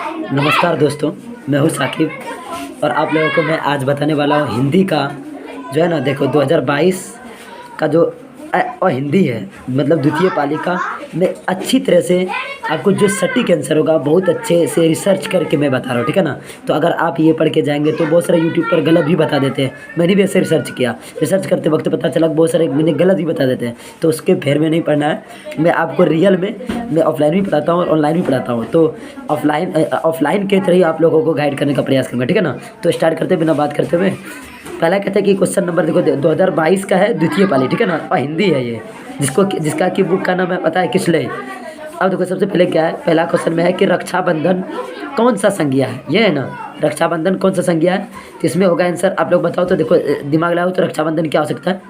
नमस्कार दोस्तों, मैं हूँ साकिब और आप लोगों को मैं आज बताने वाला हूँ हिंदी का जो है ना। देखो 2022 का जो और हिंदी है मतलब द्वितीय पालिका में अच्छी तरह से आपको जो सटीक आंसर होगा बहुत अच्छे से रिसर्च करके मैं बता रहा हूँ, ठीक है ना। तो अगर आप ये पढ़ के जाएंगे तो बहुत सारे यूट्यूब पर गलत भी बता देते हैं। मैंने भी ऐसे रिसर्च किया, रिसर्च करते वक्त पता चला बहुत सारे मैंने गलत भी बता देते हैं, तो उसके फेर में नहीं पढ़ना है। मैं आपको रियल में मैं ऑफलाइन भी पढ़ाता हूँ और ऑनलाइन भी पढ़ाता हूँ, तो ऑफलाइन के तरह ही आप लोगों को गाइड करने का प्रयास करूँगा, ठीक है ना। तो स्टार्ट करते बिना बात करते हुए पहला कहते हैं कि क्वेश्चन नंबर देखो 2022 का है, द्वितीय पाली, ठीक है ना, और हिंदी है ये, जिसका कि बुक का नाम है पता है किसले। अब देखो सबसे पहले क्या है, पहला क्वेश्चन में है कि रक्षाबंधन कौन सा संज्ञा है, ये है ना। रक्षाबंधन कौन सा संज्ञा है, तो इसमें होगा आंसर। आप लोग बताओ तो, देखो दिमाग लगाओ तो रक्षाबंधन क्या हो सकता है।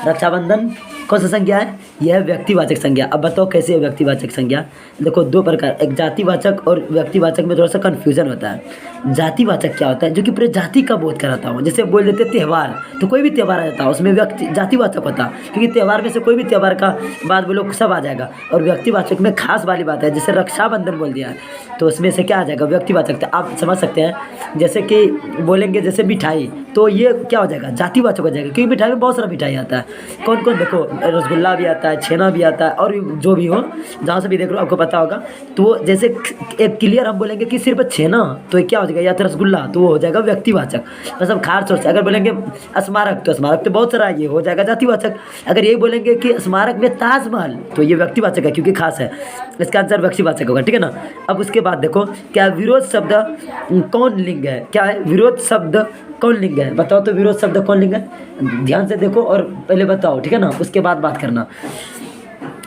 रक्षाबंधन कौन सा संज्ञा है, यह है व्यक्तिवाचक संज्ञा। अब बताओ कैसे है व्यक्तिवाचक संज्ञा। देखो दो प्रकार, एक जातिवाचक और व्यक्तिवाचक में थोड़ा सा कन्फ्यूजन होता है। जातिवाचक क्या होता है, जो कि पूरे जाति का बोध कराता हूँ। जैसे बोल देते त्यौहार, तो कोई भी त्यौहार आ जाता है उसमें व्यक्ति जातिवाचक होता है, क्योंकि त्यौहार में से कोई भी त्यौहार का बात बोलो सब आ जाएगा। और व्यक्तिवाचक में खास वाली बात है, जैसे रक्षाबंधन बोल दिया तो उसमें से क्या आ जाएगा, व्यक्तिवाचक। आप समझ सकते हैं, जैसे कि बोलेंगे जैसे मिठाई, तो ये क्या हो जाएगा, जातिवाचक हो जाएगा, क्योंकि मिठाई में बहुत सारा मिठाई आता है। कौन कौन, देखो रसगुल्ला भी आता है, छेना भी आता है, और जो भी हो जहाँ से भी देख लो आपको पता होगा। तो जैसे एक क्लियर हम बोलेंगे कि सिर्फ छेना, तो ये क्या हो जाएगा, या तो रसगुल्ला, तो वो हो जाएगा व्यक्तिवाचक, मतलब खास सोच। अगर बोलेंगे स्मारक, तो स्मारक तो बहुत सारा है, ये हो जाएगा जातिवाचक। अगर ये बोलेंगे कि स्मारक में ताजमहल, तो ये व्यक्तिवाचक है क्योंकि खास है, इसका आंसर व्यक्तिवाचक होगा, ठीक है ना। अब उसके बाद देखो क्या विरोध शब्द कौन लिंग है, क्या है विरोध शब्द कौन लिंग है, बताओ तो विरोध शब्द कौन लिंग है। ध्यान से देखो और पहले बताओ, ठीक है ना, उसके बाद बात करना।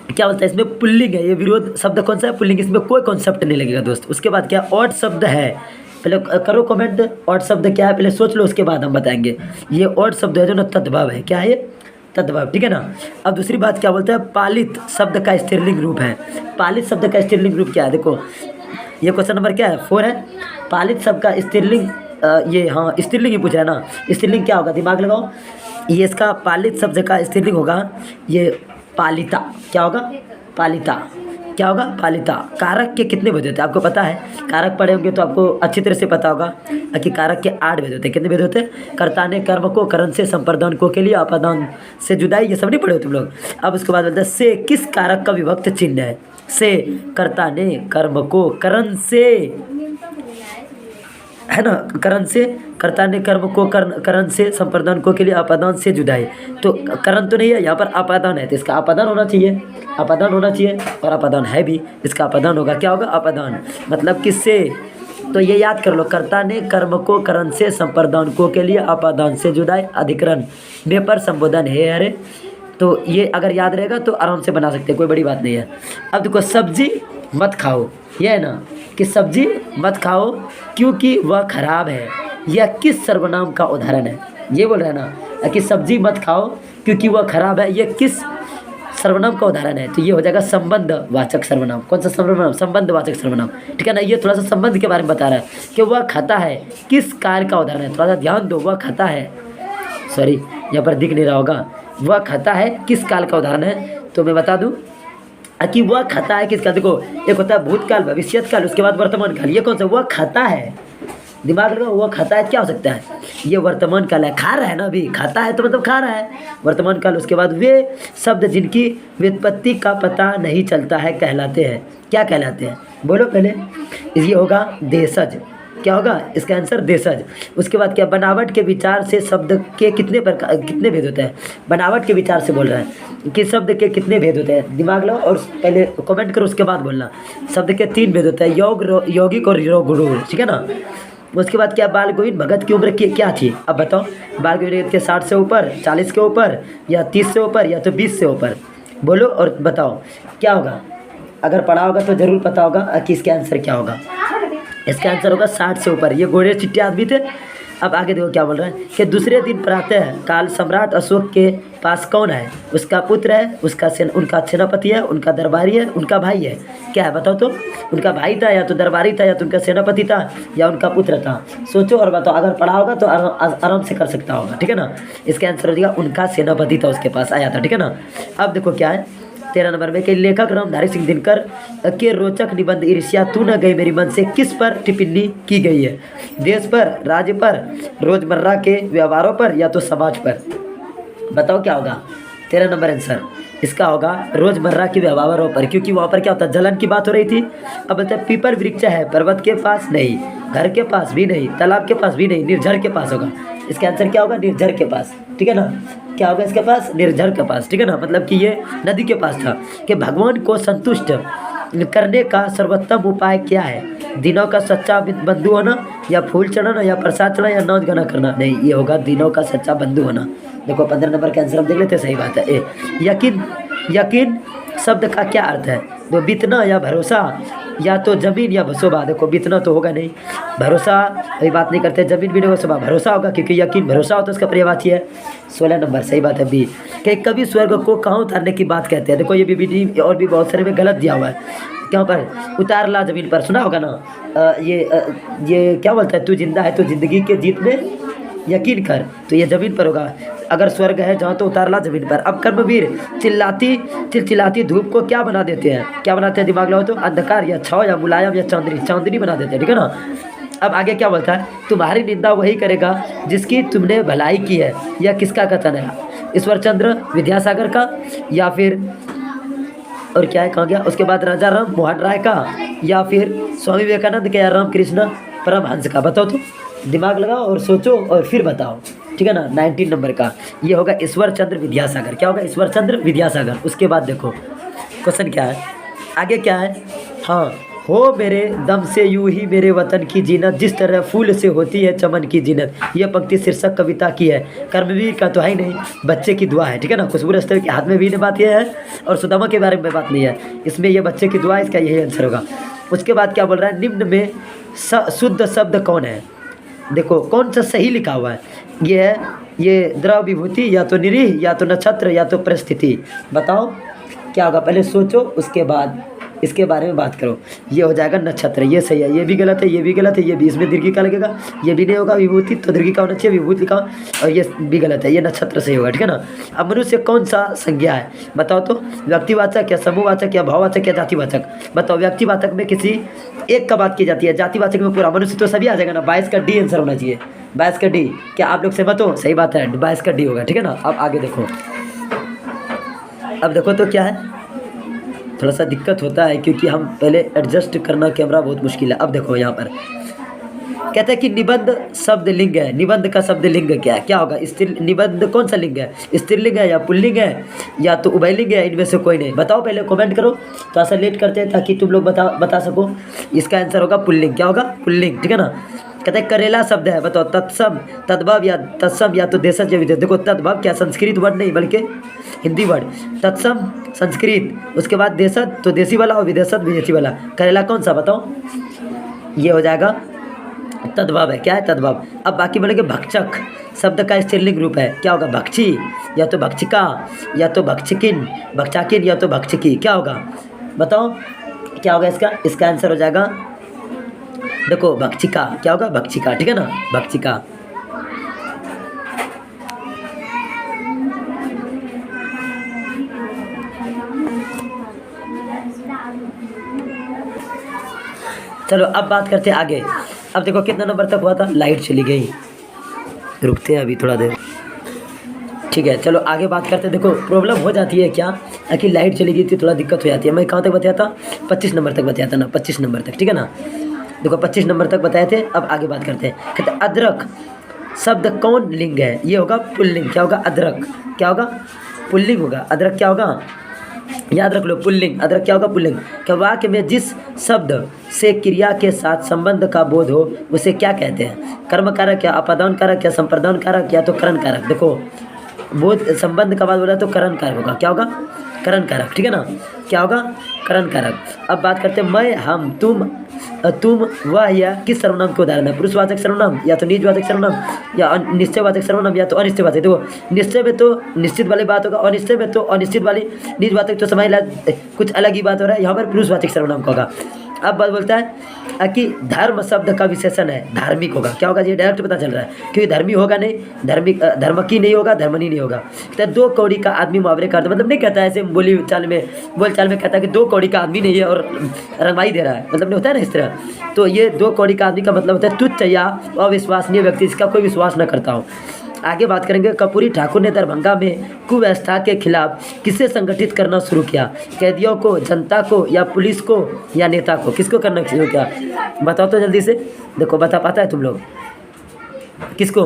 क्या बोलता है इसमें पुल्लिंग है, ये विरोध शब्द कौन सा है, पुल्लिंग, इसमें कोई कॉन्सेप्ट नहीं लगेगा दोस्त। उसके बाद क्या ऑड शब्द है, पहले करो कमेंट, ऑड शब्द क्या है पहले सोच लो, उसके बाद हम बताएंगे। ये ऑड शब्द है जो ना तद्भव है, क्या है तद्भव, ठीक है ना। अब दूसरी बात क्या बोलता है, पालित शब्द का स्त्रीलिंग रूप है। पालित शब्द का स्त्रीलिंग रूप क्या है, देखो ये क्वेश्चन नंबर क्या है 4 है। पालित शब्द का स्त्रीलिंग, ये हाँ स्त्रीलिंग ही पूछ रहा है ना। स्त्रीलिंग क्या होगा, दिमाग लगाओ। ये इसका पालित शब्द का स्त्रीलिंग होगा ये पालिता। क्या होगा, पालिता, क्या होगा, पालिता। कारक के कितने भेद होते हैं आपको पता है, कारक पढ़े होंगे तो आपको अच्छी तरह से पता होगा कि कारक के 8 भेद होते हैं। कितने भेद होते हैं, कर्ता ने कर्म को, करण से, संप्रदान को के लिए, अपादान से जुदाई, ये सब नहीं पढ़े हो तुम लोग। अब उसके बाद बोलते हैं से किस कारक का विभक्त चिन्ह है। से कर्ता ने कर्म को, करण से, है ना, करण से, कर्ता ने कर्म को, करण से, संप्रदान को के लिए, अपादान से जुदाई। तो करण तो नहीं है यहाँ पर, अपादान है, तो इसका अपादान होना चाहिए, अपादान होना चाहिए, और अपादान है भी, इसका अपादान होगा, क्या होगा अपादान, मतलब किससे। तो ये याद कर लो, कर्ता ने कर्म को, करण से, संप्रदान को के लिए, अपादान से जुदाई, अधिकरण में पर संबोधन है। अरे तो ये अगर याद रहेगा तो आराम से बना सकते हैं, कोई बड़ी बात नहीं है। अब देखो सब्जी मत खाओ, ये है ना कि सब्जी मत खाओ क्योंकि वह खराब है, यह किस सर्वनाम का उदाहरण है। ये बोल रहे हैं ना कि सब्जी मत खाओ क्योंकि वह खराब है, यह किस सर्वनाम का उदाहरण है। तो ये हो जाएगा संबंधवाचक सर्वनाम। कौन सा सर्वनाम, संबंधवाचक सर्वनाम, ठीक है ना। ये थोड़ा सा संबंध के बारे में बता रहा है कि वह खाता है किस कार्य का उदाहरण है। थोड़ा सा ध्यान दो, वह खाता है, सॉरी यहाँ पर दिख नहीं रहा होगा, वह खाता है किस काल का उदाहरण है। तो मैं बता दूं कि वह खाता है किसका, देखो एक होता है भूतकाल, भविष्यत काल, उसके बाद वर्तमान काल। ये कौन सा, वह खाता है, दिमाग लगाओ, वह खाता है क्या हो सकता है, ये वर्तमान काल है, खा रहा है ना अभी, खाता है तो मतलब खा रहा है, वर्तमान काल। उसके बाद वे शब्द जिनकी व्युत्पत्ति का पता नहीं चलता है कहलाते हैं, क्या कहलाते हैं बोलो पहले। ये होगा देशज, क्या होगा इसका आंसर देशज। उसके बाद क्या, बनावट के विचार से शब्द के कितने प्रकार, कितने भेद होते हैं। बनावट के विचार से बोल रहे हैं कि शब्द के कितने भेद होते हैं, दिमाग लो और पहले कमेंट करो उसके बाद बोलना। शब्द के 3 भेद होते हैं, यौगिक और गुरूर, ठीक है ना। उसके बाद क्या, बाल गोविंद भगत की उम्र क्या थी, अब बताओ। बाल गोविंद के 60 से ऊपर, 40 के ऊपर, या 30 से ऊपर, या तो 20 से ऊपर, बोलो और बताओ क्या होगा। अगर पढ़ा होगा तो ज़रूर पता होगा कि इसका आंसर क्या होगा। इसका आंसर होगा 60 से ऊपर। ये गोरे चिट्टे आदमी थे। अब आगे देखो क्या बोल रहे हैं कि दूसरे दिन प्रातः काल सम्राट अशोक के पास कौन है, उसका पुत्र है, उनका सेनापति है, उनका दरबारी है, उनका भाई है, क्या है बताओ तो। उनका भाई था, या तो दरबारी था, या तो उनका सेनापति था, या उनका पुत्र था। सोचो और बताओ, अगर पढ़ा होगा तो आराम से कर सकता होगा, ठीक है ना। इसका आंसर हो जाएगा उनका सेनापति था, उसके पास आया था, ठीक है ना। अब देखो क्या है, 13 नंबर में कि लेखक रामधारी सिंह दिनकर के रोचक निबंध ईर्ष्या तू न गई मेरी मन से किस पर टिप्पणी की गई है? देश पर, राज्य पर, रोजमर्रा के व्यवहारों पर या तो समाज पर? बताओ क्या होगा 13 नंबर आंसर इसका होगा रोजमर्रा के व्यवहारों पर, क्योंकि वहाँ पर क्या होता है जलन की बात हो रही थी। अब बोलते हैं पीपल वृक्ष है पर्वत के पास नहीं, घर के पास भी नहीं, तालाब के पास भी नहीं, निर्झर के पास होगा। इसका आंसर क्या होगा? निर्झर के पास, ठीक है ना। क्या होगा इसके पास? निर्झर के पास, ठीक है ना। मतलब कि ये नदी के पास था। कि भगवान को संतुष्ट करने का सर्वोत्तम उपाय क्या है? दिनों का सच्चा बंधु होना, या फूल चढ़ाना, या प्रसाद चढ़ाना, या नाच गाना करना? नहीं, ये होगा दिनों का सच्चा बंधु होना। देखो 15 नंबर का आंसर हम देख लेते हैं, सही बात है ए। यकीन, यकीन शब्द का क्या अर्थ है? तो बीतना या भरोसा, या तो जमीन या बसोबा। देखो बीतना तो होगा नहीं, भरोसा अभी बात नहीं करते, जमीन भी नहीं बसोबा, भरोसा होगा, क्योंकि यकीन भरोसा हो तो उसका पर्यायवाची है। 16 नंबर सही बात है बी। कि कभी स्वर्ग को कहाँ उतारने की बात कहते हैं? देखो ये भी और भी बहुत सारे में गलत दिया हुआ है। क्या पर उतार ला जमीन पर, सुना होगा ना। ये क्या बोलता है? तू जिंदा है तो जिंदगी के जीत में यकीन कर, तो ये ज़मीन पर होगा। अगर स्वर्ग है जहाँ तो उतार ला ज़मीन पर। अब कर्मवीर चिलचिलाती धूप को क्या बना देते हैं? क्या बनाते हैं? दिमाग लगाओ तो। अंधकार या छाव या मुलायम या चांदनी बना देते हैं, ठीक है ना। अब आगे क्या बोलता है? तुम्हारी निंदा वही करेगा जिसकी तुमने भलाई की है। यह किसका कथन है? ईश्वरचंद्र विद्यासागर का, या फिर और क्या है कहाँ गया उसके बाद राजा राम मोहन राय का, या फिर स्वामी विवेकानंद के, या रामकृष्ण परमहंस का? बताओ तो, दिमाग लगाओ और सोचो और फिर बताओ, ठीक है ना। 19 नंबर का ये होगा ईश्वर चंद्र विद्यासागर। क्या होगा? ईश्वर चंद्र विद्यासागर। उसके बाद देखो क्वेश्चन क्या है, आगे क्या है। हाँ, हो मेरे दम से यूं ही मेरे वतन की जीनत, जिस तरह फूल से होती है चमन की जीनत। यह पंक्ति शीर्षक कविता की है। कर्मवीर का तो है ही नहीं, बच्चे की दुआ है, ठीक है ना। खुशबू रस्तोगी के हाथ में भी बात यह है, और सुदामा के बारे में बात नहीं है, इसमें यह बच्चे की दुआ, इसका यही आंसर होगा। उसके बाद क्या बोल रहा है? निम्न में शुद्ध शब्द कौन है? देखो कौन सा सही लिखा हुआ है। ये है ये द्रव विभूति, या तो निरीह, या तो नक्षत्र, या तो परिस्थिति। बताओ क्या होगा? पहले सोचो, उसके बाद इसके बारे में बात करो। ये हो जाएगा नक्षत्र, ये सही है। ये भी गलत है, ये भी गलत है, ये भी, इसमें दीर्घी का लगेगा, ये भी नहीं होगा। विभूति तो दीर्घी का होना चाहिए, विभूति लिखा, और ये भी गलत है, ये नक्षत्र सही होगा, ठीक है ना। अब मनुष्य कौन सा संज्ञा है? बताओ तो। व्यक्तिवाचक, या समूहवाचक, या भाववाचक, या जातिवाचक? बताओ। व्यक्तिवाचक में किसी एक का बात की जाती है, जातिवाचक में पूरा। मनुष्य तो सभी आ जाएगा ना। 22 का डी आंसर होना चाहिए, 22 का डी। क्या आप लोग सहमत हो? सही बात है, 22 का डी होगा, ठीक है ना। अब आगे देखो, अब देखो तो क्या है, थोड़ा सा दिक्कत होता है क्योंकि हम पहले एडजस्ट करना कैमरा बहुत मुश्किल है। अब देखो यहाँ पर कहते हैं कि निबंध शब्द लिंग है। निबंध का शब्द लिंग क्या है? क्या होगा? स्त्री निबंध कौन सा लिंग है? स्त्रीलिंग है, या पुल्लिंग है, या तो उभयलिंग है? इनमें से कोई नहीं। बताओ, पहले कमेंट करो, थोड़ा सा लेट करते हैं ताकि तुम लोग बता सको। इसका आंसर होगा पुल्लिंग। क्या होगा? पुल्लिंग, ठीक है ना। कहते हैं करेला शब्द है, बताओ। तत्सम, तद्भव, या तत्सम, या तो देशज या विदेश। देखो तद्भव क्या संस्कृत वर्ड नहीं बल्कि हिंदी वर्ड। तत्सम संस्कृत, उसके बाद देशज तो देसी वाला, और विदेशज विदेशी वाला। करेला कौन सा? बताओ। ये हो जाएगा तद्भव है। क्या है? तद्भव। अब बाकी बोलेंगे भक्षक शब्द का स्त्रीलिंग रूप है। क्या होगा? भक्षी, या तो भक्षिका, या तो भक्षकिन, भक्षाकिन, या तो भक्षकी। क्या होगा? बताओ क्या होगा इसका? इसका आंसर हो जाएगा देखो भक्षिका। क्या होगा? भक्षिका, ठीक है ना, भक्षिका। चलो अब बात करते हैं आगे। अब देखो कितना नंबर तक हुआ था, लाइट चली गई, रुकते हैं अभी थोड़ा देर, ठीक है। चलो आगे बात करते हैं। देखो प्रॉब्लम हो जाती है क्या कि लाइट चली गई थी, थोड़ा दिक्कत हो जाती है। मैं कहाँ तक बताया था? 25 नंबर तक बताया था ना, 25 नंबर तक, ठीक है ना। देखो 25 नंबर तक बताए थे। अब आगे बात करते हैं। कहते हैं अदरक शब्द कौन लिंग है? ये होगा पुल्लिंग। क्या होगा? अदरक। क्या होगा? पुल्लिंग होगा। अदरक क्या होगा? याद रख लो, पुल्लिंग। अदरक क्या होगा? पुल्लिंग। क्या वाक्य में जिस शब्द से क्रिया के साथ संबंध का बोध हो उसे क्या कहते हैं? कर्म कारक, या अपादान कारक, या संप्रदान कारक, या तो करण कारक। देखो बोध संबंध का बात बोला तो करण कारक होगा। क्या होगा? करण कारक, ठीक है ना। क्या होगा? करण कारक। अब बात करते हैं मैं, हम, तुम, वह, या किस सर्वनाम के उदाहरण है? पुरुषवाचक सर्वनाम, या तो निजवाचक सर्वनाम, या निश्चयवाचक सर्वनाम, या तो अनिश्चयवाचक। देखो निश्चय में तो निश्चित वाली बात होगा, अनिश्चय में तो अनिश्चित वाली। निजवाचक तो समय कुछ अलग ही बात हो रहा है, यहाँ पर पुरुषवाचक सर्वनाम का होगा। अब बात बोलता है कि धर्म शब्द का विशेषण है धार्मिक होगा। क्या होगा, ये डायरेक्ट पता चल रहा है, क्योंकि धर्मी होगा नहीं, धार्मिक धर्मकी नहीं होगा, धर्मनी नहीं होगा। तो 2 कौड़ी का आदमी मुहावरे का मतलब नहीं कहता है ऐसे बोल चाल में कहता है कि 2 कौड़ी का आदमी नहीं है और रंगवाई दे रहा है, मतलब नहीं होता है ना इस तरह। तो ये 2 कौड़ी का आदमी का मतलब होता है तुच्छ या अविश्वसनीय व्यक्ति, जिसका कोई विश्वास न करता हो। आगे बात करेंगे, कर्पूरी ठाकुर ने दरभंगा में कुव्यवस्था के खिलाफ किसे संगठित करना शुरू किया? कैदियों को, जनता को, या पुलिस को, या नेता को? किसको करना शुरू किया बताओ तो जल्दी से। देखो बता पाता है तुम लोग किसको?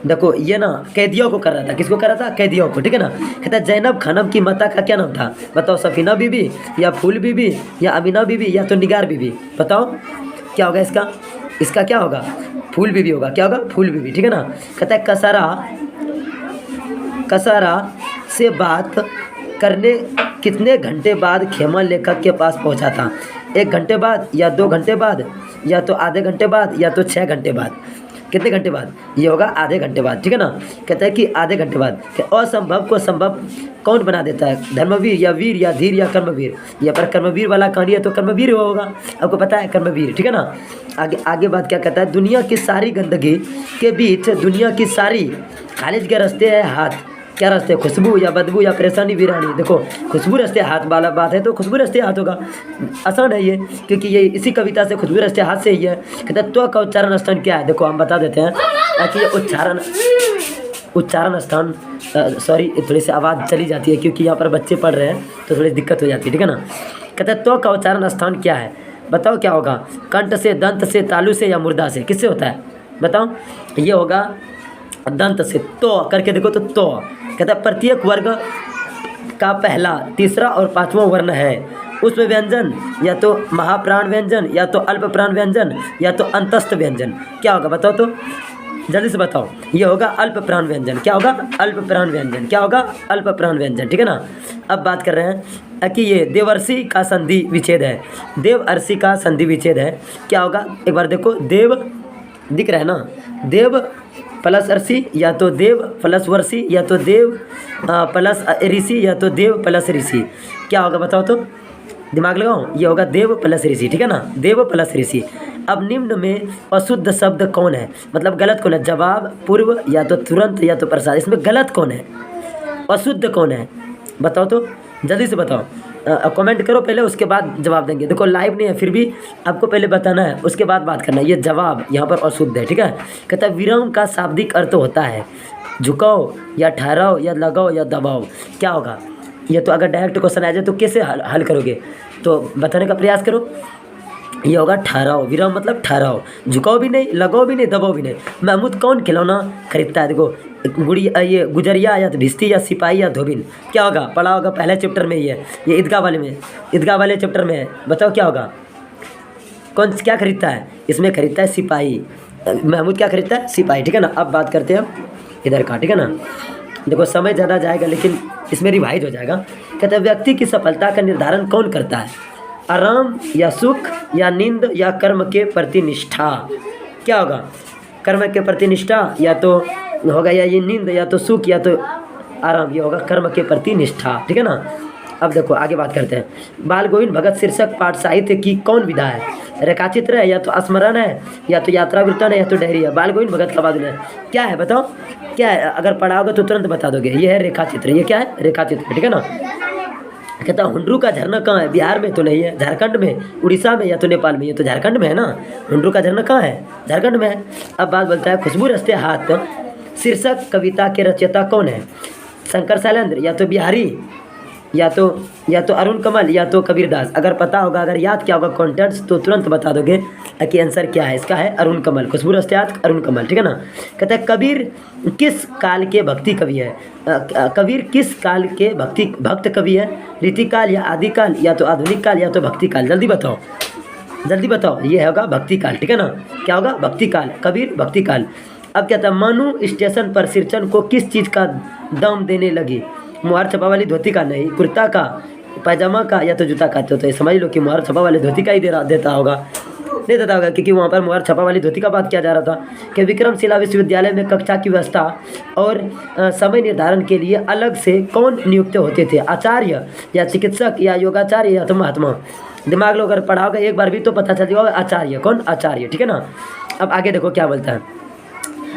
देखो ये ना कैदियों को कर रहा था। किसको कर रहा था? कैदियों को, ठीक है ना। कहता है जैनब खानम की माता का क्या नाम था? बताओ, सफीना बीबी, या फूल बीबी, या अमीना बीबी, या तो निगार बीबी? बताओ क्या होगा इसका? इसका क्या होगा? फूल बीबी होगा। क्या होगा? फूल बीबी, ठीक है ना। कहता है कसारा से बात करने कितने घंटे बाद खेमा लेखक के पास पहुंचा था? 1 घंटे बाद, या 2 घंटे बाद, या तो आधे घंटे बाद, या तो 6 घंटे बाद? कितने घंटे बाद? ये होगा आधे घंटे बाद, ठीक है ना। कहता है कि आधे घंटे बाद। असंभव को संभव कौन बना देता है? धर्मवीर, या वीर, या धीर, या कर्मवीर? यहाँ पर कर्मवीर वाला कहानी है तो कर्मवीर होगा, आपको पता है कर्मवीर, ठीक है ना। आगे बात क्या कहता है? दुनिया की सारी गंदगी के बीच दुनिया की सारी खालिज के रास्ते है हाथ। क्या रास्ते? खुशबू, या बदबू, या परेशानी, वीरानी? देखो खुशबू रास्ते हाथ वाला बात है तो खुशबू रास्ते हाथ होगा। आसान है ये, क्योंकि ये इसी कविता से खुशबू रास्ते हाथ से ही है। कहते हैं तो का उच्चारण स्थान क्या है? देखो हम बता देते हैं ताकि ये उच्चारण स्थान सॉरी थोड़ी सी आवाज़ चली जाती है क्योंकि यहाँ पर बच्चे पढ़ रहे हैं तो थोड़ी दिक्कत हो जाती है, ठीक है ना। कहते हैं तो का उच्चारण स्थान क्या है? बताओ क्या होगा? कंठ से, दंत से, तालु से, या मुर्दा से? किससे होता है बताओ? ये होगा दंत से। तो करके देखो तो कहता है प्रत्येक वर्ग का पहला, तीसरा और 5वां वर्ण है उसमें व्यंजन, या तो महाप्राण व्यंजन, या तो अल्प प्राण व्यंजन, या तो अंतस्थ व्यंजन। क्या होगा बताओ तो जल्दी से बताओ? ये होगा अल्प प्राण व्यंजन। क्या होगा? अल्प प्राण व्यंजन। क्या होगा? अल्प प्राण व्यंजन, ठीक है ना। अब बात कर रहे हैं कि ये देवर्षि का संधि विच्छेद है। देवर्षि का संधि विच्छेद है, क्या होगा? एक बार देखो, देव दिख रहा है ना, देव प्लस अर्षि, या तो देव प्लस वर्षि, या तो देव प्लस ऋषि, या तो देव प्लस ऋषि। क्या होगा बताओ तो? दिमाग लगाओ, ये होगा देव प्लस ऋषि, ठीक है ना, देव प्लस ऋषि। अब निम्न में अशुद्ध शब्द कौन है? मतलब गलत कौन है? जवाब, पूर्व, या तो तुरंत, या तो प्रसाद। इसमें गलत कौन है? अशुद्ध कौन है? बताओ तो जल्दी से बताओ। कमेंट करो पहले, उसके बाद जवाब देंगे। देखो लाइव नहीं है फिर भी आपको पहले बताना है, उसके बाद बात करना है। ये जवाब यहाँ पर अशुद्ध है, ठीक है। कहता है विराम का शाब्दिक अर्थ होता है झुकाओ, या ठहराओ, या लगाओ, या दबाओ। क्या होगा? ये तो अगर डायरेक्ट क्वेश्चन आ जाए तो कैसे हल करोगे? तो बताने का प्रयास करो। ये होगा ठहराओ। विराम मतलब ठहराओ, झुकाओ भी नहीं, लगाओ भी नहीं, दबाओ भी नहीं। महमूद कौन खिलौना खरीदता है? देखो गुड़िया, ये गुजरिया, या तो भिश्ती, या सिपाही, या धोबिन? क्या होगा? पढ़ा होगा पहले चैप्टर में ही है, ये ईदगाह वाले चैप्टर में है। बताओ क्या होगा? कौन क्या खरीदता है? इसमें खरीदता है सिपाही। महमूद क्या खरीदता है? सिपाही, ठीक है ना। अब बात करते हैं इधर का, ठीक है ना। देखो समय ज़्यादा जाएगा लेकिन इसमें रिवाइज हो जाएगा। कहते हैं व्यक्ति की सफलता का निर्धारण कौन करता है? आराम, या सुख, या नींद, या कर्म के प्रति निष्ठा? क्या होगा? कर्म के प्रति निष्ठा, या तो होगा या ये नींद, या तो सुख, या तो आराम। ये होगा कर्म के प्रति निष्ठा, ठीक है ना। अब देखो आगे बात करते हैं। बाल गोविंद भगत शीर्षक पाठ साहित्य की कौन विधा है? रेखाचित्र है, या तो स्मरण है, या तो यात्रा वृत्तन है, या तो डायरी है? बाल गोविंद भगत का वादन है। क्या है बताओ? क्या है? अगर पढ़ा होगा तो तुरंत बता दोगे। ये है रेखाचित्र। ये क्या है? रेखाचित्र, ठीक है ना। कहता हुंड्रू का झरना कहाँ है? बिहार में तो नहीं है, झारखंड में, उड़ीसा में, या तो नेपाल में? ये तो झारखंड में है ना। हुंड्रू का झरना कहाँ है? झारखंड में है। अब बात बोलता है खुशबू रस्ते हाथ शीर्षक कविता के रचयिता कौन है? शंकर शैलेंद्र, या तो बिहारी, या तो अरुण कमल, या तो कबीरदास? अगर पता होगा, अगर याद क्या होगा कंटेंट्स तो तुरंत बता दोगे कि आंसर क्या है। इसका है अरुण कमल। खुशबू रस्ते हाथ अरुण कमल, ठीक है ना। कहता है कबीर किस काल के भक्ति कवि है? कबीर किस काल के भक्त कवि है? रीतिकाल, या आदिकाल, या तो आधुनिक काल, या तो भक्ति काल? जल्दी बताओ, जल्दी बताओ। ये होगा भक्ति काल, ठीक है ना। क्या होगा? भक्ति काल। कबीर भक्ति काल। अब कहता है मानू स्टेशन पर सिरचन को किस चीज़ का दाम देने लगी? मुहार छपा वाली धोती का नहीं, कुर्ता का, पैजामा का, या तो जूता का? तो समझ लो कि मुहार छपा वाली धोती का ही देता होगा, नहीं देता होगा, क्योंकि वहाँ पर मुहार छपा वाली धोती का बात किया जा रहा था। कि विक्रमशिला विश्वविद्यालय में कक्षा की व्यवस्था और समय निर्धारण के लिए अलग से कौन नियुक्त होते थे? आचार्य, या चिकित्सक, या योगाचार्य, या तो महात्मा? दिमाग लो, अगर पढ़ाओगे एक बार भी तो पता चल जाएगा आचार्य कौन, आचार्य, ठीक है ना। अब आगे देखो क्या बोलता है,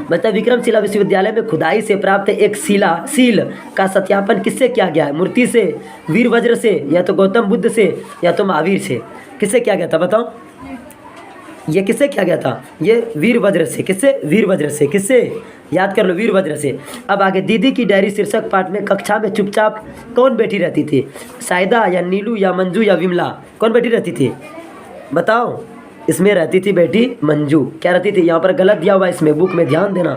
मतलब विक्रमशिला विश्वविद्यालय में खुदाई से प्राप्त एक सील का सत्यापन किससे किया गया है? मूर्ति से, वीरवज्र से, या तो गौतम बुद्ध से, या तो महावीर से। किससे किया गया था बताओ? ये किससे किया गया था? ये वीरवज्र से। किससे? वीरवज्र से। किससे? याद कर लो, वीरवज्र से। अब आगे, दीदी की डायरी शीर्षक पाठ में कक्षा में चुपचाप कौन बैठी रहती थी? साइदा या नीलू या मंजू या विमला? कौन बैठी रहती थी बताओ? इसमें रहती थी बेटी मंजू। क्या रहती थी? यहाँ पर गलत दिया हुआ है इसमें, बुक में ध्यान देना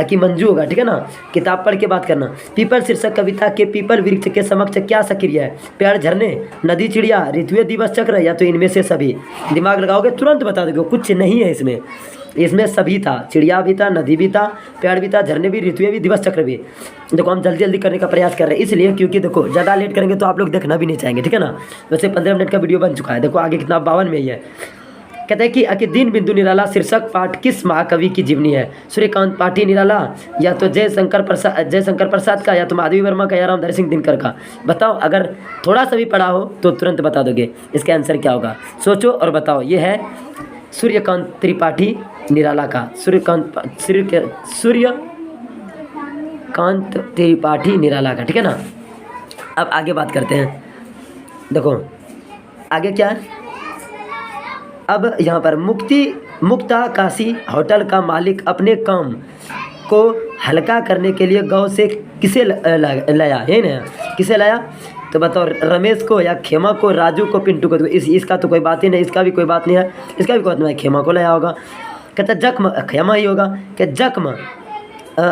कि मंजू होगा, ठीक है ना। किताब पढ़ के बात करना। पीपल शीर्षक कविता के पीपल वृक्ष के समक्ष क्या सक्रिय है? पेड़, झरने, नदी, चिड़िया, ऋतुएं, दिवस, चक्र, या तो इनमें से सभी। दिमाग लगाओगे तुरंत बता दोगे, कुछ नहीं है इसमें। इसमें सभी था, चिड़िया भी था, नदी भी था, पेड़ भी था, झरने भी, ऋतुएं भी, दिवस चक्र भी। देखो हम जल्दी जल्दी करने का प्रयास कर रहे हैं इसलिए, क्योंकि देखो ज़्यादा लेट करेंगे तो आप लोग देखना भी नहीं चाहेंगे, ठीक है ना। वैसे 15 मिनट का वीडियो बन चुका है। देखो आगे कितना 52 में ही है। कहते हैं कि दीन बिंदु निराला शीर्षक पाठ किस महाकवि की जीवनी है? सूर्यकांत पाठी निराला, या तो जयशंकर प्रसाद का, या तो माधवी वर्मा का, या रामधारी सिंह दिनकर का। बताओ, अगर थोड़ा सा भी पढ़ा हो तो तुरंत बता दोगे इसका आंसर क्या होगा। सोचो और बताओ। ये है सूर्यकांत त्रिपाठी निराला का, सूर्यकांत त्रिपाठी निराला का, ठीक है ना। अब आगे बात करते हैं। देखो आगे क्या है। अब यहाँ पर मुक्ता काशी होटल का मालिक अपने काम को हल्का करने के लिए गांव से किसे लाया है ना? किसे लाया तो बताओ? रमेश को, या खेमा को, राजू को, पिंटू को। तो इसका तो कोई बात ही नहीं, इसका भी कोई बात नहीं है, इसका भी कोई बात नहीं है। खेमा को लाया होगा। कहता जख्म, खेमा ही होगा। कि जख्म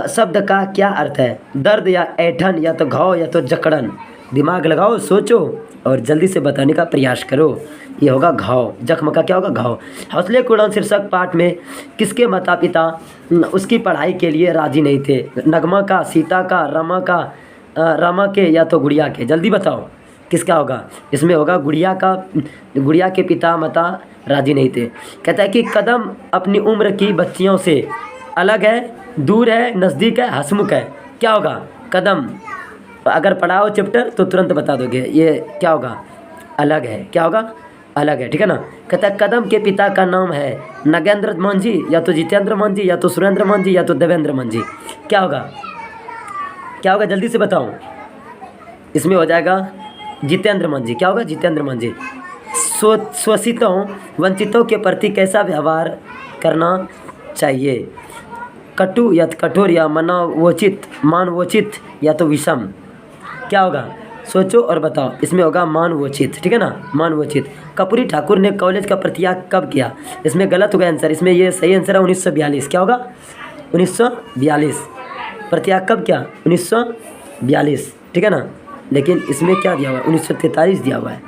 शब्द का क्या अर्थ है? दर्द, या ऐठन, या तो घाव, या तो जकड़न। दिमाग लगाओ, सोचो और जल्दी से बताने का प्रयास करो। ये होगा घाव। जख्म का क्या होगा? घाव। हौसले की उड़ान शीर्षक पाठ में किसके माता पिता उसकी पढ़ाई के लिए राजी नहीं थे? नगमा का, सीता का, रमा के, या तो गुड़िया के। जल्दी बताओ किसका होगा? इसमें होगा गुड़िया का। गुड़िया के पिता माता राजी नहीं थे। कहता है कि कदम अपनी उम्र की बच्चियों से अलग है, दूर है, नज़दीक है, हंसमुख है। क्या होगा? कदम। अगर पढ़ाओ चैप्टर तो तुरंत बता दोगे। ये क्या होगा? अलग है। क्या होगा? अलग है, ठीक है ना। कहता है कदम के पिता का नाम है नगेंद्र मांझी, या तो जितेंद्र मांझी, या तो सुरेंद्र मांझी, या तो देवेंद्र मांझी। क्या होगा? क्या होगा? जल्दी से बताओ। इसमें हो जाएगा जितेंद्र मांझी। क्या होगा? जितेंद्र मांझी। शोषितों, वंचितों के प्रति कैसा व्यवहार करना चाहिए? कटु या कठोर, या मानवोचित, या तो विषम। क्या होगा? सोचो और बताओ। इसमें होगा मानवोचित, ठीक है ना, मानवोचित। कपूरी ठाकुर ने कॉलेज का प्रत्याग कब किया? इसमें गलत होगा आंसर। इसमें ये सही आंसर है 1942। क्या होगा? 1942। प्रत्याग कब किया? 1942, ठीक है ना। लेकिन इसमें क्या दिया हुआ है? 1943 दिया हुआ है।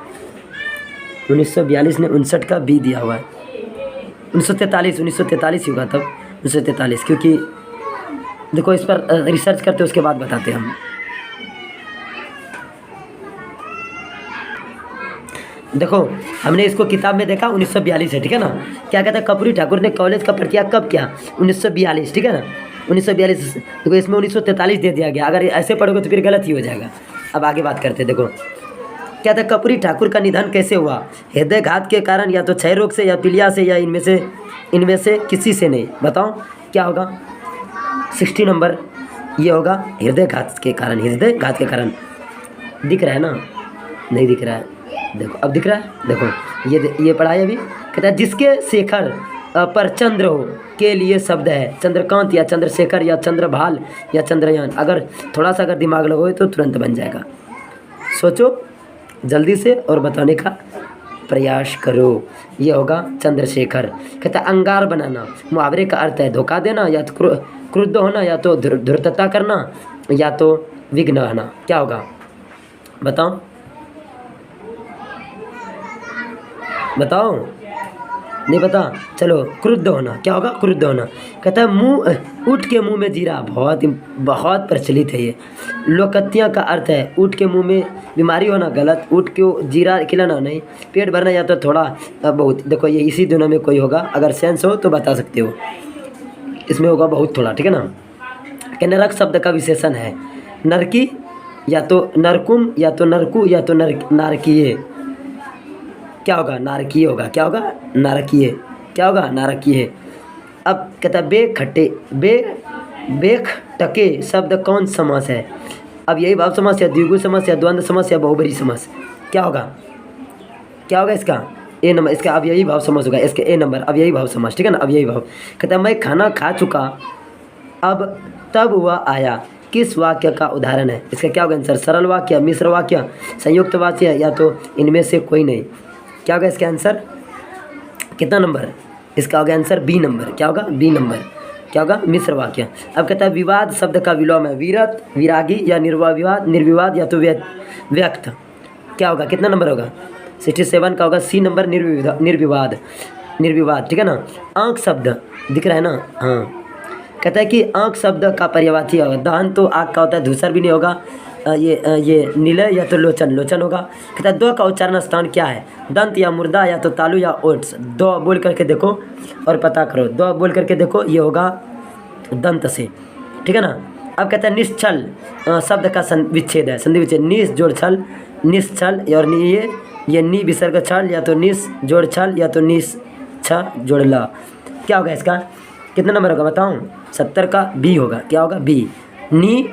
1942 ने 59 का बी दिया हुआ है। 1943 ही होगा तब, 1943। क्योंकि देखो इस पर रिसर्च करते उसके बाद बताते हैं हम। देखो हमने इसको किताब में देखा 1942 है, ठीक है ना। क्या कहता है? कपूरी ठाकुर ने कॉलेज का प्रत्याग कब किया? 1942, ठीक है ना। 1942। देखो इसमें 1943 दे दिया गया। अगर ऐसे पढ़ोगे तो फिर गलत ही हो जाएगा। अब आगे बात करते हैं। देखो क्या था? कपूरी ठाकुर का निधन कैसे हुआ? हृदयघात के कारण, या तो क्षय रोग से, या पीलिया से, या इनमें से किसी से नहीं। बताओ क्या होगा? 60 नंबर ये होगा हृदयघात के कारण। हृदयघात के कारण। दिख रहा है ना? नहीं दिख रहा है। देखो अब दिख रहा है। देखो ये पढ़ा है अभी। कहता है जिसके शेखर पर चंद्र हो के लिए शब्द है चंद्रकांत, या चंद्रशेखर, या चंद्रभाल, या चंद्रयान। अगर थोड़ा सा अगर दिमाग लगाओगे तो तुरंत बन जाएगा। सोचो जल्दी से और बताने का प्रयास करो। ये होगा चंद्रशेखर। कहता है अंगार बनाना मुहावरे का अर्थ है धोखा देना, या तो क्रुद्ध होना, या तो धूर्तता करना, या तो विघ्न आना। क्या होगा? बताओ बताओ। नहीं पता? चलो क्रुद्ध होना। क्या होगा? क्रुद्ध होना। कहता है मुंह ऊँट के मुंह में जीरा। बहुत प्रचलित है ये। लोकतियाँ का अर्थ है ऊँट के मुंह में बीमारी होना। गलत। ऊँट को जीरा खिलाना नहीं। पेट भरना, या तो थोड़ा बहुत। देखो ये इसी दोनों में कोई होगा। अगर सेंस हो तो बता सकते हो। इसमें होगा बहुत थोड़ा, ठीक है ना। कि नरक शब्द का विशेषण है नरकी, या तो नरकुम, या तो नरकू, या तो नारकीय। क्या होगा? नारकीय होगा। क्या होगा? नारकीय। क्या होगा? नारकीय। अब कहता है बेखटके शब्द कौन समास है? अब यही भाव समास या द्विगु समास या द्वंद्व समास या बहुब्रीहि समास? क्या होगा? क्या होगा इसका? ए नंबर। इसका अब यही भाव समास होगा। इसके ए नंबर अब यही भाव समास, ठीक है ना? अब यही भाव। कहता है मैं खाना खा चुका अब तब वह आया, किस वाक्य का उदाहरण है? इसका क्या होगा आंसर? सरल वाक्य, मिश्र वाक्य, संयुक्त वाक्य या तो इनमें से कोई नहीं। क्या होगा इसका आंसर? कितना नंबर? इसका होगा आंसर बी नंबर। क्या होगा? B number. क्या होगा? मिश्र वाक्य। अब कहता है विवाद शब्द का विलोम है विरत, विरागी या निर्विवाद, निर्विवाद या तो व्यक्त। क्या होगा? कितना नंबर होगा? 67 का होगा सी नंबर, निर्विवाद। निर्विवाद, ठीक है ना? आंख शब्द दिख रहा है ना? हाँ। कहता है कि आंख शब्द का पर्यायवाची होगा। दहन तो आँख का होता है, धूसर भी नहीं होगा। ये नीलय या तो लोचन होगा। कहता है दो का उच्चारण स्थान क्या है? दंत या मुर्दा या तो तालु या ओट्स। दो बोल करके देखो और पता करो। दो बोल करके देखो, ये होगा दंत से, ठीक है ना? अब कहता है निश्चल शब्द का विच्छेद है, संधि विच्छेद। निस जोड़ छल, निश्चल और ये नी विसर्ग छल या तो निस जोड़ छल या तो निस छ जोड़ ल। क्या होगा इसका? कितना नंबर होगा बताऊँ? 70 का बी होगा। क्या होगा? बी। नी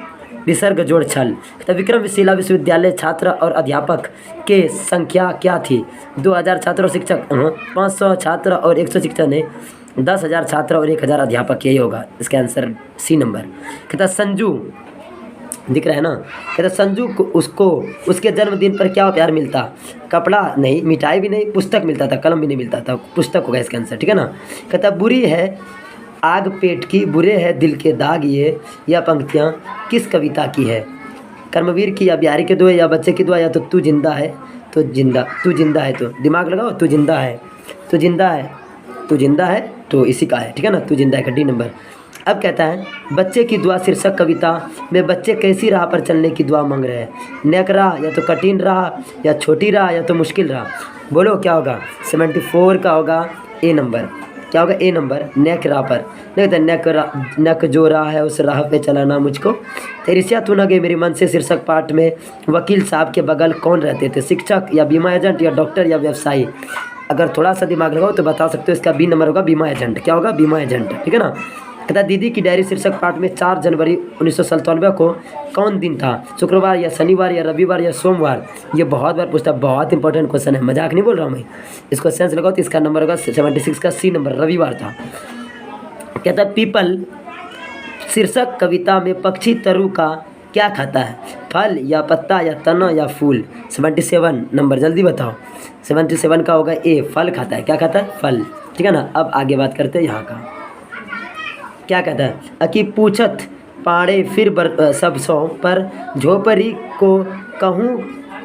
विसर्ग जोड़ छल। तो विक्रमशिला विश्वविद्यालय छात्र और अध्यापक के संख्या क्या थी? 2000 छात्र और शिक्षक, 500 छात्र और 100 शिक्षक ने, 10,000 छात्र और 1,000 अध्यापक। यही होगा इसका आंसर सी नंबर। कहता संजू दिख रहा है ना? कहता संजू को उसको उसके जन्मदिन पर क्या प्यार मिलता? कपड़ा नहीं, मिठाई भी नहीं, पुस्तक मिलता था, कलम भी नहीं मिलता था। पुस्तक होगा इसका आंसर, ठीक है ना? कहता बुरी है आग पेट की, बुरे है दिल के दाग, ये यह पंक्तियाँ किस कविता की है? कर्मवीर की या बिहारी के दुआ या बच्चे की दुआ या तो तू जिंदा है तो तू जिंदा है तो दिमाग लगाओ, तू जिंदा है तो इसी का है, ठीक है ना? तू जिंदा है का डी नंबर। अब कहता है बच्चे की दुआ शीर्षक कविता में बच्चे कैसी राह पर चलने की दुआ मांग रहे हैं? नेक राह या तो कठिन राह या छोटी राह या तो मुश्किल राह? बोलो क्या होगा? 74 का होगा ए नंबर। क्या होगा? ए नंबर। नेक राह पर। नक जो राह है उस राह पे चलाना मुझको, तेरी सिया तू न गई मेरी मन से शीर्षक पाठ में वकील साहब के बगल कौन रहते थे? शिक्षक या बीमा एजेंट या डॉक्टर या व्यवसायी? अगर थोड़ा सा दिमाग लगाओ तो बता सकते हो। इसका बी नंबर होगा, बीमा एजेंट। क्या होगा? बीमा एजेंट, ठीक है ना? कहता दीदी की डायरी शीर्षक पाठ में 4 जनवरी 1997 को कौन दिन था? शुक्रवार या शनिवार या रविवार या सोमवार? ये बहुत बार पूछता है, बहुत इंपॉर्टेंट क्वेश्चन है, मजाक नहीं बोल रहा हूँ मैं। इसको सेंस लगाओ तो इसका नंबर होगा 76 का सी नंबर, रविवार था। कहता है पीपल शीर्षक कविता में पक्षी तरु का क्या खाता है? फल या पत्ता या तना या फूल? 77 नंबर, जल्दी बताओ। 77 का होगा ए, फल खाता है। क्या खाता है? फल, ठीक है ना? अब आगे बात करते हैं यहाँ का। क्या कहता है? अकी पूछत पाड़े फिर सब सौ पर झोपड़ी को कहूँ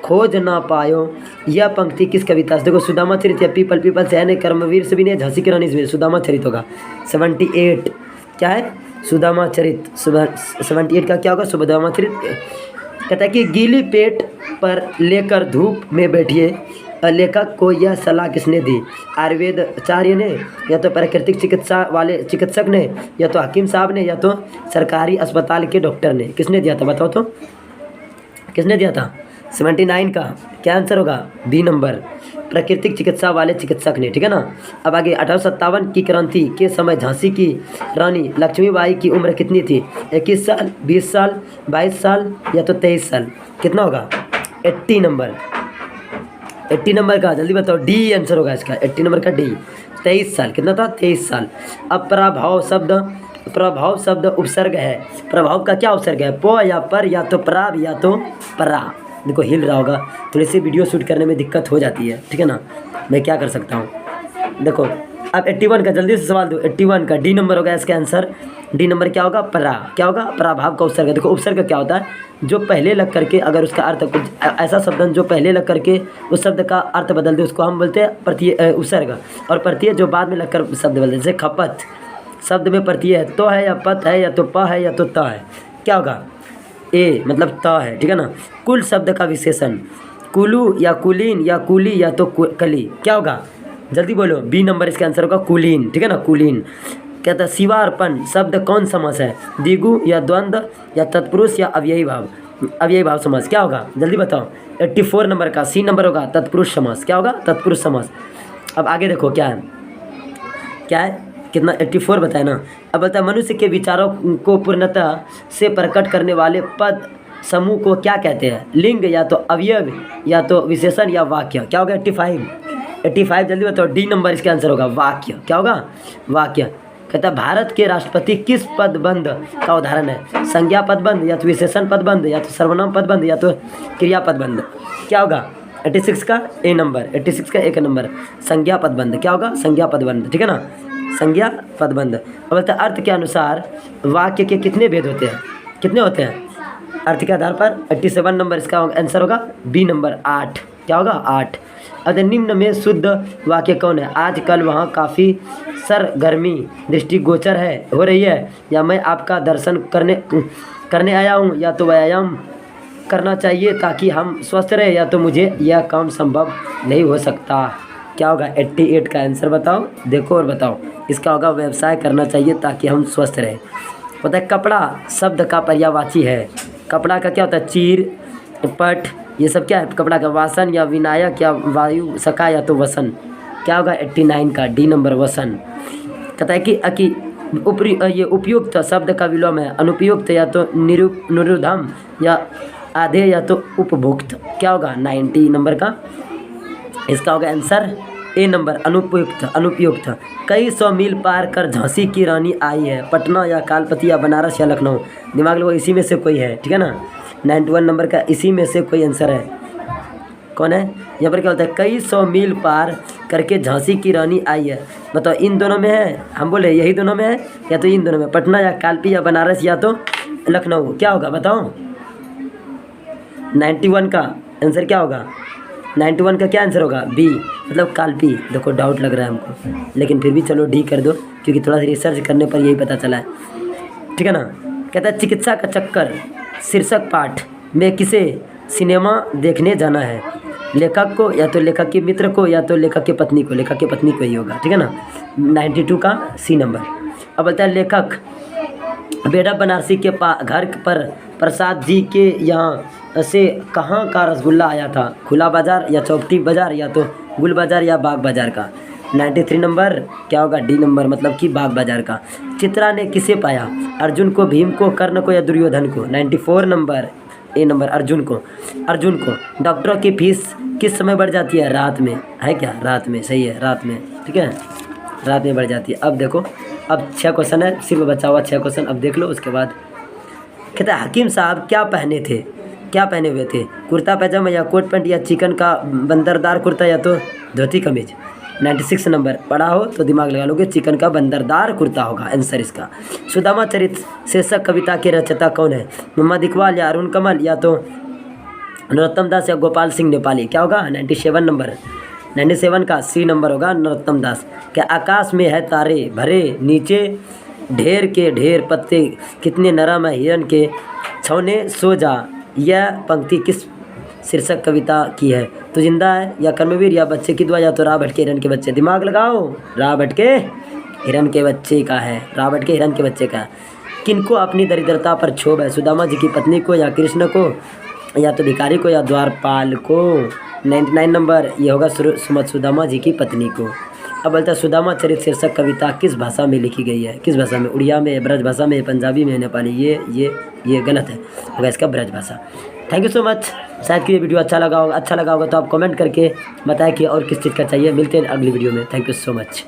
खोज ना पायो, यह पंक्ति किस कविता से? देखो सुदामा चरित या पीपल से है नहीं, कर्मवीर से भी नहीं, झांसी की रानी से भी। सुदामा चरित होगा। 78 क्या है? सुदामा चरित। 78 का क्या होगा? सुदामा चरित। कहता है कि गीली पेट पर लेकर धूप में बैठिए, लेखक को यह सलाह किसने दी? आयुर्वेदाचार्य ने या तो प्राकृतिक चिकित्सा वाले चिकित्सक ने या तो हकीम साहब ने या तो सरकारी अस्पताल के डॉक्टर ने? किसने दिया था बताओ तो? किसने दिया था? 79 का क्या आंसर होगा? बी नंबर, प्राकृतिक चिकित्सा वाले चिकित्सक ने, ठीक है ना? अब आगे 1857 की क्रांति के समय झांसी की रानी लक्ष्मीबाई की उम्र कितनी थी? 21 साल, 20 साल, 22 साल या तो 23 साल? कितना होगा? 80 नंबर। 80 नंबर का जल्दी बताओ, डी आंसर होगा इसका। 80 नंबर का डी। 23 साल। कितना था? 23 साल। अब प्रभाव शब्द उपसर्ग है। प्रभाव का क्या उपसर्ग है? प या पर या तो प्राव या तो परा। देखो हिल रहा होगा, थोड़ी सी वीडियो शूट करने में दिक्कत हो जाती है, ठीक है ना? मैं क्या कर सकता हूँ। देखो अब 81 का जल्दी से सवाल दो। 81 का डी नंबर होगा इसका आंसर। डी नंबर क्या होगा? परा। क्या होगा? पराभाव का उपसर्ग। देखो उपसर्ग क्या होता है? जो पहले लग करके अगर उसका अर्थ कुछ ऐसा शब्द जो पहले लग करके उस शब्द का अर्थ बदल दे उसको हम बोलते हैं प्रत्यय उपसर्ग। और प्रत्यय जो बाद में लगकर शब्द बदलते, जैसे खपत शब्द में प्रत्यय है, तो है या पत है या तो प है या तो त है? क्या होगा? ए मतलब त है, ठीक है ना? कुल शब्द का विशेषण कुलू या कुलीन या कुली या तो कली? क्या होगा? जल्दी बोलो। बी नंबर इसका आंसर होगा कुलीन, ठीक है ना? कुलीन। कहता है शिवार्पण शब्द कौन समास है? द्विगु या द्वंद्व या तत्पुरुष या अव्ययी भाव? अव्ययी भाव समास क्या होगा जल्दी बताओ। 84 नंबर का सी नंबर होगा तत्पुरुष समास। क्या होगा तत्पुरुष समास। अब आगे देखो क्या है कितना 84 बताए ना। अब बोलता है मनुष्य के विचारों को पूर्णतः से प्रकट करने वाले पद समूह को क्या कहते हैं। लिंग या तो अवयव या तो विशेषण या वाक्य। क्या होगा 85 जल्दी बताओ। डी नंबर इसका आंसर होगा वाक्य। क्या होगा वाक्य। कहता है भारत के राष्ट्रपति किस पदबंध का उदाहरण है। संज्ञा पदबंध या तो विशेषण पदबंध या तो सर्वनाम पदबंध या तो क्रिया पदबंध। क्या होगा 86 का ए नंबर। 86 का एक नंबर संज्ञा पदबंध। क्या होगा संज्ञा पदबंध। ठीक है ना संज्ञा पदबंध। अब बोलता है अर्थ के अनुसार वाक्य के कितने भेद होते हैं। कितने होते हैं अर्थ के आधार पर। 87 नंबर इसका आंसर होगा बी नंबर 8। क्या होगा 8। अब निम्न में शुद्ध वाक्य कौन है। आजकल वहाँ काफ़ी सरगर्मी दृष्टिगोचर हो रही है या मैं आपका दर्शन करने आया हूँ या तो व्यायाम करना चाहिए ताकि हम स्वस्थ रहे या तो मुझे यह काम संभव नहीं हो सकता। क्या होगा 88 का आंसर बताओ। देखो और बताओ। इसका होगा व्यवसाय करना चाहिए ताकि हम स्वस्थ रहें। पता है कपड़ा शब्द का पर्यायवाची है। कपड़ा का क्या होता है चीर पट ये सब क्या है कपड़ा का। वासन या विनायक या वायु सका या तो वसन। क्या होगा 89 का डी नंबर वसन। कहता है कि ये उपयुक्त शब्द का विलोम है। अनुपयुक्त या तो निरुद्धम या आधे या तो उपभुक्त। क्या होगा 90 नंबर का इसका होगा आंसर ए नंबर अनुपयुक्त। कई 100 मील पार कर झांसी की रानी आई है। पटना या कालपति या बनारस या लखनऊ। दिमाग लो इसी में से कोई है। ठीक है ना 91 नंबर का इसी में से कोई आंसर है। कौन है यहाँ पर क्या होता है कई 100 मील पार करके झांसी की रानी आई है। बताओ इन दोनों में है। हम बोले यही दोनों में है या तो इन दोनों में पटना या कालपी या बनारस या तो लखनऊ। क्या होगा बताओ 91 का आंसर क्या होगा। 91 का क्या आंसर होगा बी मतलब कालपी। देखो डाउट लग रहा है हमको लेकिन फिर भी चलो डी कर दो क्योंकि थोड़ा सा रिसर्च करने पर यही पता चला है। ठीक है ना। कहता है चिकित्सा का चक्कर शीर्षक पाठ में किसे सिनेमा देखने जाना है। लेखक को या तो लेखक के मित्र को या तो लेखक की पत्नी को। लेखक की पत्नी को ही होगा। ठीक है ना 92 का सी नंबर। अब बोलता है लेखक बेड़ा बनारसी के घर पर प्रसाद जी के यहाँ से कहाँ का रसगुल्ला आया था। खुला बाज़ार या चौपटी बाज़ार या तो गुल बाज़ार या बाग बाज़ार का। 93 नंबर क्या होगा डी नंबर मतलब कि बाग बाज़ार का। चित्रा ने किसे पाया। अर्जुन को भीम को कर्ण को या दुर्योधन को। 94 नंबर ए नंबर अर्जुन को। डॉक्टरों की फीस किस समय बढ़ जाती है रात में है क्या रात में सही है रात में। ठीक है रात में बढ़ जाती है। अब देखो अब 6 क्वेश्चन है सिर्फ बचा हुआ 6 क्वेश्चन अब देख लो उसके बाद। कहता है हकीम साहब क्या पहने हुए थे। कुर्ता पैजामा या कोट पैंट या चिकन का बंदरदार कुर्ता या तो धोती कमीज। 96 नंबर पढ़ा हो तो दिमाग लगा लोगे चिकन का बंदरदार कुर्ता होगा आंसर इसका। सुदामा चरित शीर्षक कविता के रचयिता कौन है। मोहम्मद इकबाल या अरुण कमल या तो नरोत्तम दास या गोपाल सिंह नेपाली। क्या होगा 97 नंबर। 97 का सी नंबर होगा नरोत्तम दास। क्या आकाश में है तारे भरे नीचे ढेर के ढेर पत्ते कितने नरम है हिरन के छौने सो जा। यह पंक्ति किस शीर्षक कविता की है। तो जिंदा है या कर्मवीर या बच्चे की दुआ या तो राह भटके हिरन के बच्चे। दिमाग लगाओ राह भटके हिरन के बच्चे का है। राह भटके हिरन के बच्चे का है। किनको अपनी दरिद्रता पर क्षोभ है। सुदामा जी की पत्नी को या कृष्ण को या तो भिखारी को या द्वारपाल को। 99 नंबर ये होगा सुमत सुदामा जी की पत्नी को। अब बोलता है सुदामा चरित शीर्षक कविता किस भाषा में लिखी गई है। किस भाषा में उड़िया में ब्रज भाषा में पंजाबी में नेपाली। ये गलत है होगा इसका ब्रज भाषा। Thank you so much. शायद कि ये वीडियो अच्छा लगा होगा तो आप कमेंट करके बताएं कि और किस चीज़ का चाहिए। मिलते हैं अगली वीडियो में। Thank you so much.